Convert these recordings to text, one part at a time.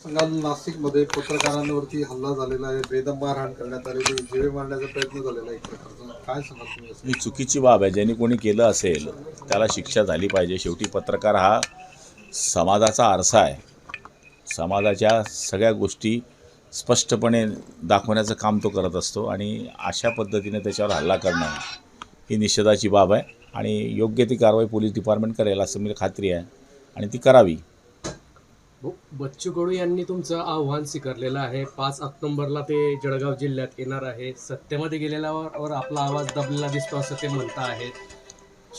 काल नाशिकमध्ये पत्रकारांवरती हल्ला झालेला आहे, बेदम मारहाण करण्यात आलेली, जीवे मारण्याचा प्रयत्न झालेला आहे एक प्रकारचा. काय सांगाल तुम्ही असं? ही चुकीची बाब आहे. ज्यांनी कोणी केलं असेल त्याला शिक्षा झाली पाहिजे. शेवटी पत्रकार हा समाजाचा आरसा आहे. समाजाच्या सगळ्या गोष्टी स्पष्टपणे दाखवण्याचं काम तो करत असतो आणि अशा पद्धतीने त्याच्यावर हल्ला करणं ही निषेधाची बाब आहे आणि योग्य ती कारवाई पोलीस डिपार्टमेंट करेल असं मला खात्री आहे आणि ती करावी. बच्चू कडू यांनी तुमचं आव्हान स्वीकारलेलं आहे. 5 ऑक्टोबरला ते जळगाव जिल्ह्यात येणार आहे. सत्तेमध्ये गेलेल्यावर आपला आवाज दबलेला दिसतो असं ते म्हणत आहेत.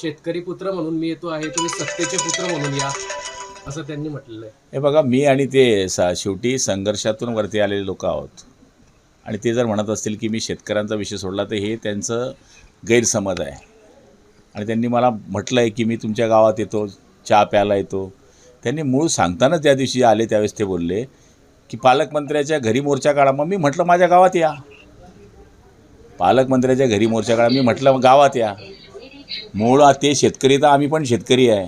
शेतकरी पुत्र म्हणून मी येतो आहे, तुम्ही सत्तेचे पुत्र म्हणून या असं त्यांनी म्हटलेलं आहे. हे बघा, मी आणि ते शेवटी संघर्षातून वरती आलेले लोक आहोत आणि ते जर म्हणत असतील की मी शेतकऱ्यांचा विषय सोडला तर हे त्यांचं गैरसमज आहे. आणि त्यांनी मला म्हटलं आहे की मी तुमच्या गावात येतो, चहा प्यायला येतो. त्यांनी मूळ सांगताना त्या दिवशी आले त्यावेळेस ते बोलले की पालकमंत्र्याच्या घरी मोर्चा काढा. मग मी म्हटलं माझ्या गावात या. पालकमंत्र्याच्या घरी मोर्चा काढा, मी म्हटलं गावात या. मूळ ते शेतकरी तर आम्ही पण शेतकरी आहे,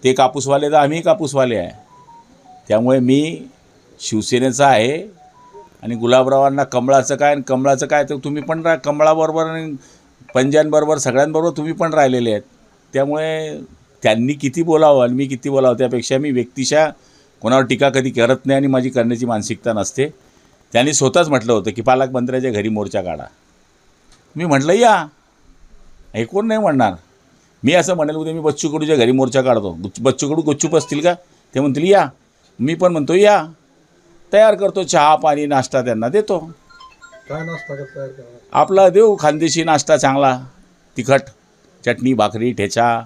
ते कापूसवाले तर आम्ही कापूसवाले आहे. त्यामुळे मी शिवसेनेचा आहे आणि गुलाबरावांना कमळाचं काय आणि कमळाचं काय तर तुम्ही पण कमळाबरोबर आणि पंजांबरोबर सगळ्यांबरोबर तुम्ही पण राहिलेले आहेत. त्यामुळे त्यांनी किती बोलावं आणि मी किती बोलावं त्यापेक्षा मी व्यक्तिशः कोणावर टीका कधी करत नाही आणि माझी करण्याची मानसिकता नसते. त्यांनी स्वतःच म्हटलं होतं की पालकमंत्र्याच्या घरी मोर्चा काढा. मी म्हटलं या, हे कोण नाही म्हणणार. मी असं म्हणेल उद्या मी बच्चू कडूच्या घरी मोर्चा काढतो, बच्चू कडू गुपचूप असतील का? ते म्हणतील या. मी पण म्हणतो या, तयार करतो चहा पाणी नाश्ता त्यांना देतो. काय नाश्ता तयार करणार? आपला देऊ खानदेशी नाश्ता चांगला, तिखट, चटणी भाकरी ठेचा.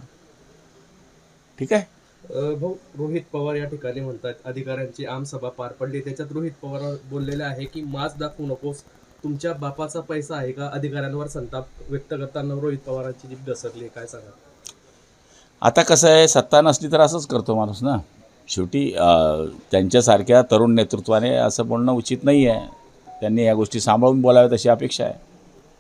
ठीक आहे. भाऊ, रोहित पवार या ठिकाणी म्हणतात अधिकाऱ्यांची आमसभा पार पडली, त्याच्यात रोहित पवार बोललेले आहे की माज दाखवू नकोस, तुमच्या बापाचा पैसा आहे का? अधिकाऱ्यांवर संताप व्यक्त करताना रोहित पवारांची जीभ घसरली. काय सांगा? आता कसं आहे, सत्ता नसली तर असंच करतो माणूस ना. शेवटी त्यांच्यासारख्या तरुण नेतृत्वाने असं बोलणं उचित नाही आहे. त्यांनी या गोष्टी सांभाळून बोलाव्यात अशी अपेक्षा आहे.